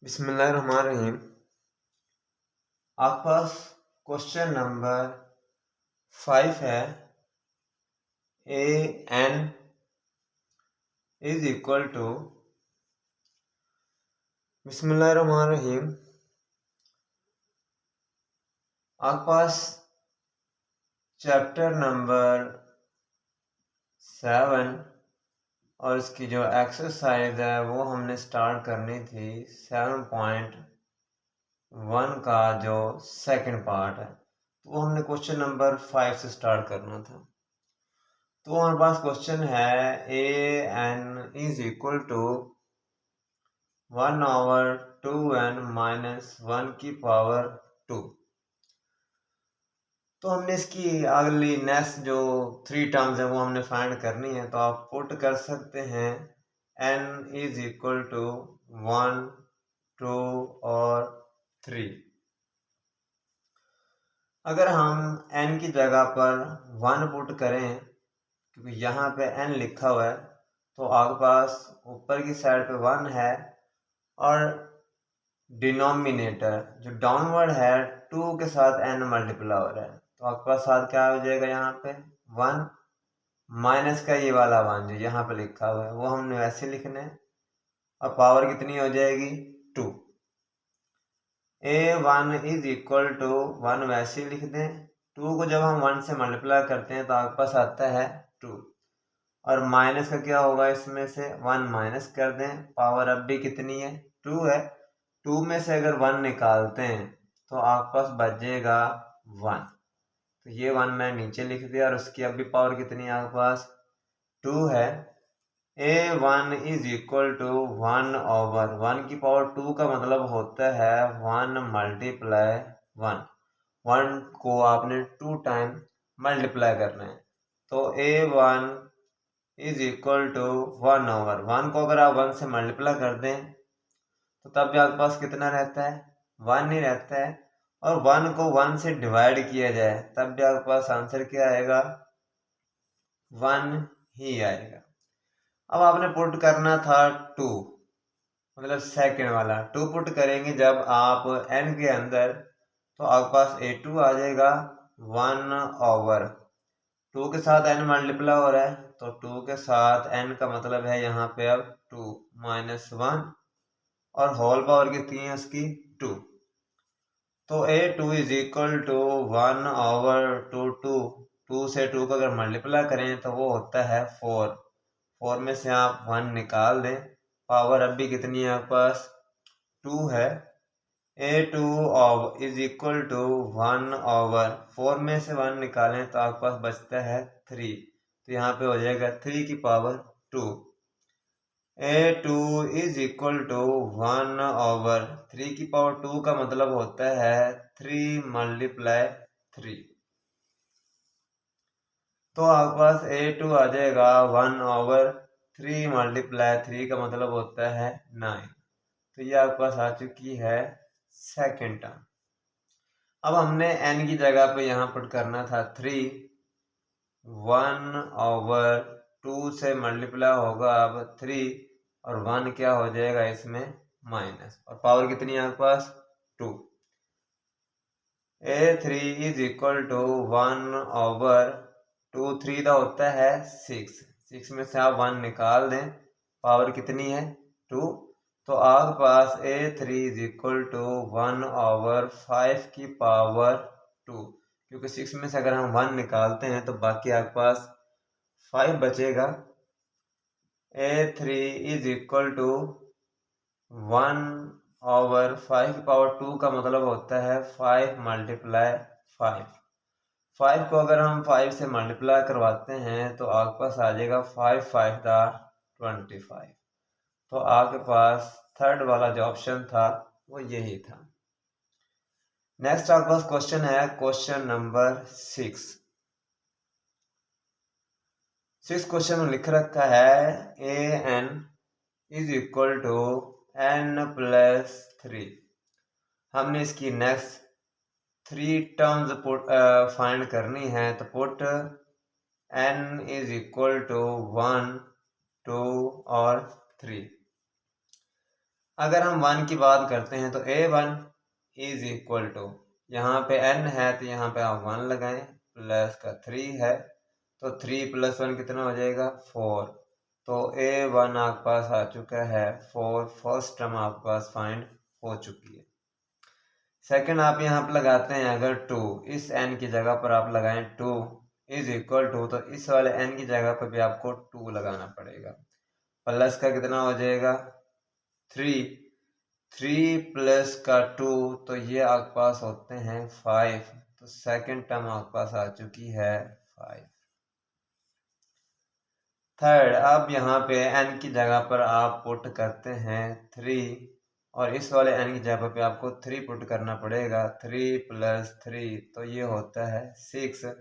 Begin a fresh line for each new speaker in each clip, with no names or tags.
बिस्मिल्लाहिर्रहमानिर्रहीम। आपके पास question number 5 है। A n is equal to बिस्मिल्लाहिर्रहमानिर्रहीम। आपके पास चैप्टर नंबर 7 और इसकी जो एक्सरसाइज है वो हमने स्टार्ट करनी थी 7.1 का जो सेकंड पार्ट है, तो वो हमने क्वेश्चन नंबर 5 से स्टार्ट करना था। तो हमारे पास क्वेश्चन है a n is equal to 1/2n - 1 की पावर 2। तो हमने इसकी अगली नेक्स्ट जो 3 टर्म्स है वो हमने फाइंड करनी है। तो आप पुट कर सकते हैं n इज इक्वल टू 1, 2 और 3। अगर हम n की जगह पर 1 पुट करें, क्योंकि यहाँ पे n लिखा हुआ है, तो आपके पास ऊपर की साइड पे 1 है और डिनोमिनेटर जो डाउनवर्ड है 2 के साथ n मल्टीप्लाई हो रहा है। तो आपके पास साथ क्या हो जाएगा, यहाँ पे 1 माइनस का ये वाला 1 जो यहाँ पे लिखा हुआ है वो हमने वैसे लिखना है और पावर कितनी हो जाएगी 2। a1 इज इक्वल टू 1 वैसे ही लिख दें। 2 को जब हम 1 से मल्टीप्लाई करते हैं तो आपके पास आता है 2 और माइनस का क्या होगा, इसमें से 1 माइनस कर दें। पावर अब भी कितनी है 2 है। 2 में से अगर 1 निकालते हैं तो आपके पास बचेगा 1। तो ये 1 मैं नीचे लिख दिया और उसकी अब भी पावर कितनी है आपके पास 2 है। a1 इज इक्वल टू 1/1 की पावर 2 का मतलब होता है 1 मल्टीप्लाई 1। 1 को आपने 2 टाइम मल्टीप्लाई करना है। तो a1 इज इक्वल टू 1/1 को अगर आप 1 से मल्टीप्लाई कर दें तो तब भी आपके पास कितना रहता है 1 ही रहता है। और 1 को 1 से डिवाइड किया जाए तब भी आपके पास आंसर क्या आएगा 1 ही आएगा। अब आपने पुट करना था 2, मतलब सेकंड वाला 2 पुट करेंगे जब आप n के अंदर, तो आपके पास a2 आ जाएगा 1/2 के साथ n मल्टीप्लाई हो रहा है तो 2 के साथ n का मतलब है यहाँ पे अब 2 - 1 और होल पावर कितनी है उसकी 2। तो a2 इज इक्वल टू 1/2। 2 से 2 को अगर मल्टीप्लाई करें तो वो होता है 4। 4 में से आप 1 निकाल दें, पावर अब भी कितनी है आपके पास 2 है। a2 इज इक्वल टू 1/4 में से 1 निकालें तो आपके पास बचता है 3। तो यहाँ पे हो जाएगा 3 की power 2। a2 is equal to 1/3 की पावर 2 का मतलब होता है 3 मल्टीप्लाई 3। तो आपके पास a2 आ जाएगा 1/3 मल्टीप्लाई 3 का मतलब होता है 9। तो ये आपके पास आ चुकी है सेकेंड टर्म। अब हमने n की जगह पे यहाँ पुट करना था 3। 1/2 से मल्टीप्लाई होगा अब 3 और 1 क्या हो जाएगा इसमें माइनस, और पावर कितनी है आपके पास 2। a3 is equal to 1/2। 3 का होता है 6। 6 में से आप 1 निकाल दें, पावर कितनी है 2। तो आपके पास a3 इज इक्वल टू 1/5 की पावर 2, क्योंकि 6 में से अगर हम 1 निकालते हैं तो बाकी आपके पास 5 बचेगा। a3 इज इक्वल टू 1/5 की पावर 2 का मतलब होता है 5 मल्टीप्लाई 5। 5 को अगर हम 5 से मल्टीप्लाई करवाते हैं तो आपके पास आ जाएगा 5 5 दा 25। तो आपके पास थर्ड वाला जो ऑप्शन था वो यही था। नेक्स्ट आपके पास क्वेश्चन है क्वेश्चन नंबर 6। क्वेश्चन में लिख रखा है an is equal to n+3। हमने इसकी नेक्स्ट 3 टर्म्स फाइंड करनी है। तो put n is equal to 1, 2 और 3। अगर हम 1 की बात करते हैं तो a1 इज इक्वल टू, यहाँ पे n है तो यहाँ पे आप 1 लगाएं, प्लस का 3 है तो 3 + 1 कितना हो जाएगा 4। तो a1 आपके पास आ चुका है 4, फर्स्ट टर्म आपके पास फाइंड हो चुकी है। सेकंड आप यहाँ पर लगाते हैं, अगर 2 इस n की जगह पर आप लगाएं 2 इज इक्वल टू, तो इस वाले n की जगह पर भी आपको 2 लगाना पड़ेगा, प्लस का कितना हो जाएगा 3, 3 + का 2 तो ये आपके पास होते हैं 5। तो सेकंड टर्म आपके पास आ चुकी है 5। थर्ड, अब यहाँ पे n की जगह पर आप पुट करते हैं 3 और इस वाले n की जगह पे आपको 3 पुट करना पड़ेगा, 3 + 3 तो ये होता है 6।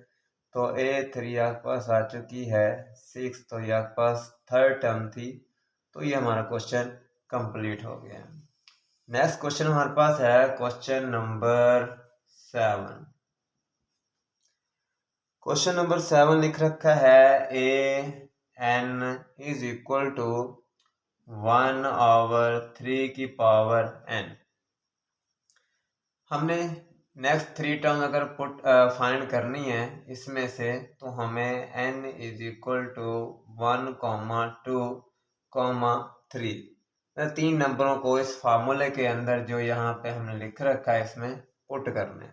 तो a3 आपके पास आ चुकी है 6, तो ये आपके पास थर्ड टर्म थी। तो ये हमारा क्वेश्चन कंप्लीट हो गया। नेक्स्ट क्वेश्चन हमारे पास है क्वेश्चन नंबर 7। क्वेश्चन नंबर 7 लिख रखा है an इज इक्वल टू 1/3 की पावर n। हमने नेक्स्ट 3 टर्म अगर पुट फाइंड करनी है इसमें से, तो हमें n इज इक्वल टू 1, 2, 3 तीन नंबरों को इस फार्मूले के अंदर जो यहाँ पे हमने लिख रखा है इसमें पुट करने।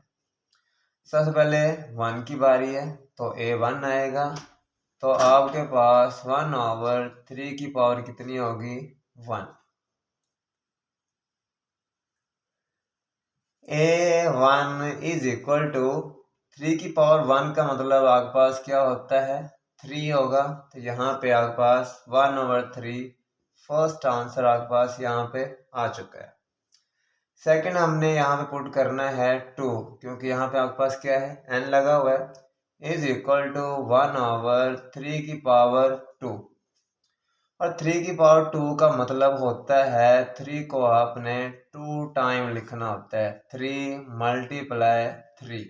सबसे पहले 1 की बारी है तो a1 आएगा, तो आपके पास 1/3 की पावर कितनी होगी 1। a1 इज इक्वल टू 3 की पावर 1 का मतलब आपके पास क्या होता है 3 होगा, तो यहाँ पे आपके पास 1/3 फर्स्ट आंसर आपके पास यहाँ पे आ चुका है। सेकंड हमने यहाँ पे पुट करना है 2, क्योंकि यहाँ पे आपके पास क्या है n लगा हुआ है, इज इक्वल टू 1/3 की पावर 2। और 3 की पावर 2 का मतलब होता है 3 को आपने 2 टाइम लिखना होता है, 3 × 3।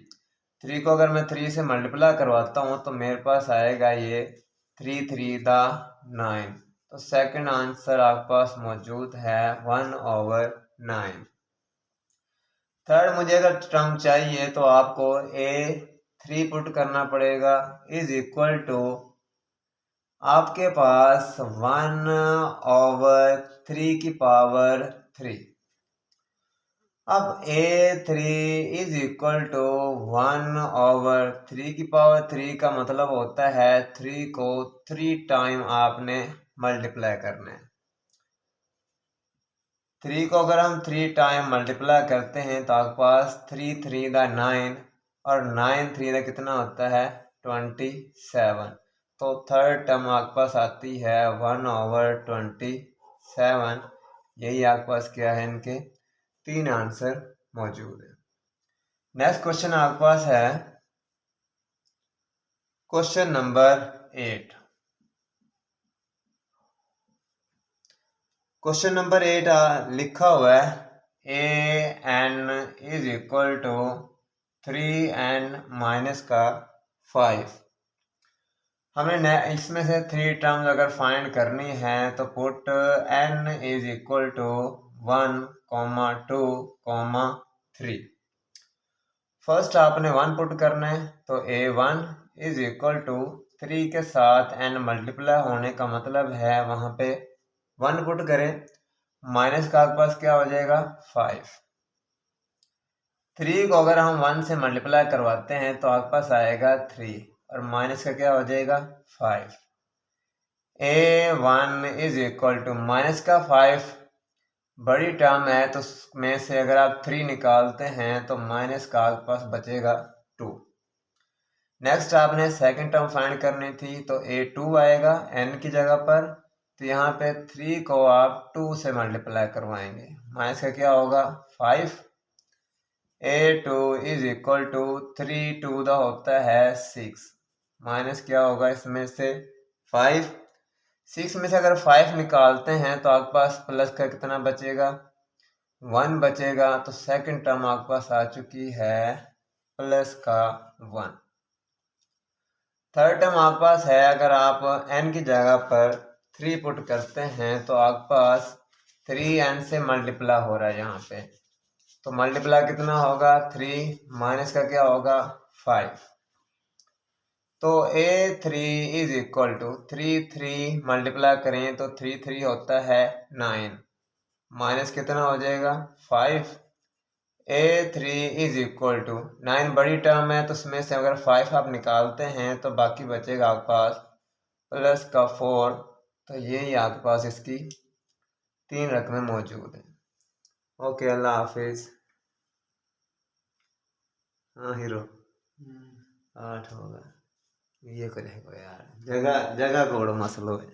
3 को अगर मैं 3 से मल्टीप्लाई करवाता हूँ तो मेरे पास आएगा ये 3 3 दा 9। तो सेकंड आंसर आपके पास मौजूद है 1/9। थर्ड, मुझे अगर टर्म चाहिए तो आपको a3 पुट करना पड़ेगा, इज इक्वल टू आपके पास 1/3 की पावर 3। अब a3 इज इक्वल टू 1/3 की पावर 3 का मतलब होता है 3 को 3 टाइम आपने मल्टीप्लाई करना है। 3 को अगर हम 3 टाइम मल्टीप्लाई करते हैं तो आपके पास 3 3 दा 9 और 9 3 दा कितना होता है 27। तो थर्ड टर्म आपके पास आती है 1/27। यही आपके पास क्या है, इनके 3 आंसर मौजूद है। नेक्स्ट क्वेश्चन आपके पास है क्वेश्चन नंबर 8। क्वेश्चन नंबर 8 लिखा हुआ है an is equal to 3n - 5। हमने इसमें से 3 टर्म्स अगर फाइंड करनी है तो put n is equal to 1, 2, 3। First आपने 1 पुट करना है, तो a1 इज इक्वल टू 3 के साथ n मल्टीप्लाई होने का मतलब है वहाँ पे 1 पुट करें, माइनस का आपके पास क्या हो जाएगा 5। 3 को अगर हम 1 से मल्टीप्लाई करवाते हैं तो आपके पास आएगा 3 और माइनस का क्या हो जाएगा 5। a1 is equal to minus का 5 बड़ी टर्म है तो में से अगर आप 3 निकालते हैं तो माइनस का आपके पास बचेगा 2। नेक्स्ट आपने सेकंड टर्म फाइंड करनी थी तो a2 आएगा n की जगह पर, तो यहाँ पे 3 को आप 2 से मल्टीप्लाई करवाएंगे, माइनस का क्या होगा 5। a2 इज इक्वल टू 3 2 दा होता है 6, माइनस क्या होगा इसमें से 5। 6 में से अगर 5 निकालते हैं तो आपके पास प्लस का कितना बचेगा 1 बचेगा। तो सेकंड टर्म आपके पास आ चुकी है प्लस का 1। थर्ड टर्म आपके पास है, अगर आप n की जगह पर 3 पुट करते हैं तो आपके पास 3n से मल्टीप्लाई हो रहा है यहाँ पे, तो मल्टीप्लाई कितना होगा 3 माइनस का क्या होगा 5। तो A3 is equal to 3 multiply करें तो 3 होता है 9 माइनस कितना हो जाएगा 5। A3 इज इक्वल टू 9 बड़ी टर्म है तो उसमें से अगर 5 आप निकालते हैं तो बाकी बचेगा आपके पास प्लस का 4। तो यही आपके पास इसकी 3 रकमें मौजूद हैं। ओके, अल्लाह हाफिज। हाँ हीरो 8 होगा, ये करेगा यार, जगह जगह कोड़ मसलो है।